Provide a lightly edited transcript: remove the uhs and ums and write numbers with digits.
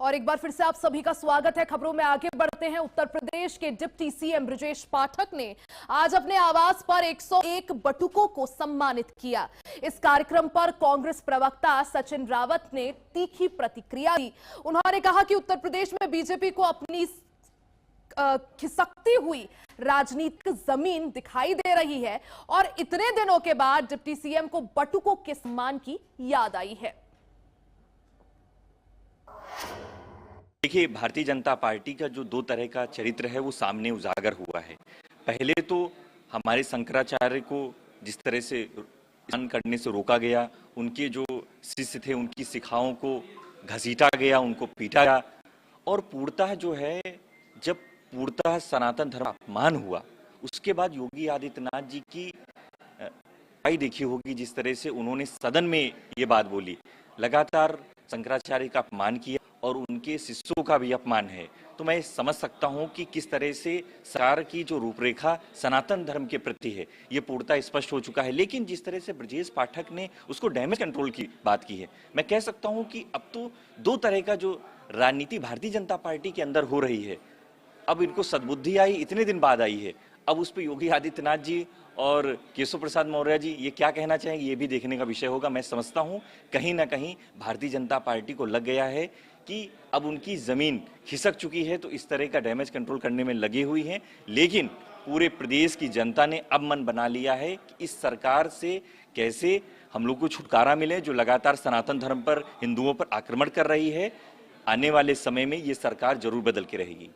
और एक बार फिर से आप सभी का स्वागत है। खबरों में आगे बढ़ते हैं। उत्तर प्रदेश के डिप्टी सीएम ब्रजेश पाठक ने आज अपने आवास पर 101 बटुकों को सम्मानित किया। इस कार्यक्रम पर कांग्रेस प्रवक्ता सचिन रावत ने तीखी प्रतिक्रिया दी। उन्होंने कहा कि उत्तर प्रदेश में बीजेपी को अपनी खिसकती हुई राजनीतिक जमीन दिखाई दे रही है और इतने दिनों के बाद डिप्टी सीएम को बटुकों के सम्मान की याद आई है। देखिए, भारतीय जनता पार्टी का जो दो तरह का चरित्र है वो सामने उजागर हुआ है। पहले तो हमारे शंकराचार्य को जिस तरह से करने से रोका गया, उनके जो शिष्य थे उनकी शिखाओं को घसीटा गया, उनको पीटा गया, और पूर्णतः जो है जब पूर्णतः सनातन धर्म अपमान हुआ, उसके बाद योगी आदित्यनाथ जी की देखी होगी जिस तरह से उन्होंने सदन में ये बात बोली, लगातार शंकराचार्य का अपमान किया और उनके शिष्यों का भी अपमान है। तो मैं समझ सकता हूं कि किस तरह से सरकार की जो रूपरेखा सनातन धर्म के प्रति है ये पूर्णतः स्पष्ट हो चुका है। लेकिन जिस तरह से ब्रजेश पाठक ने उसको डैमेज कंट्रोल की बात की है, मैं कह सकता हूं कि अब तो दो तरह का जो राजनीति भारतीय जनता पार्टी के अंदर हो रही है, अब इनको सद्बुद्धि आई, इतने दिन बाद आई है। अब उस पर योगी आदित्यनाथ जी और केशव प्रसाद मौर्य जी ये क्या कहना चाहेंगे, ये भी देखने का विषय होगा। मैं समझता हूं कहीं ना कहीं भारतीय जनता पार्टी को लग गया है कि अब उनकी जमीन खिसक चुकी है, तो इस तरह का डैमेज कंट्रोल करने में लगी हुई है। लेकिन पूरे प्रदेश की जनता ने अब मन बना लिया है कि इस सरकार से कैसे हम लोग को छुटकारा मिले, जो लगातार सनातन धर्म पर, हिंदुओं पर आक्रमण कर रही है। आने वाले समय में ये सरकार जरूर बदल के रहेगी।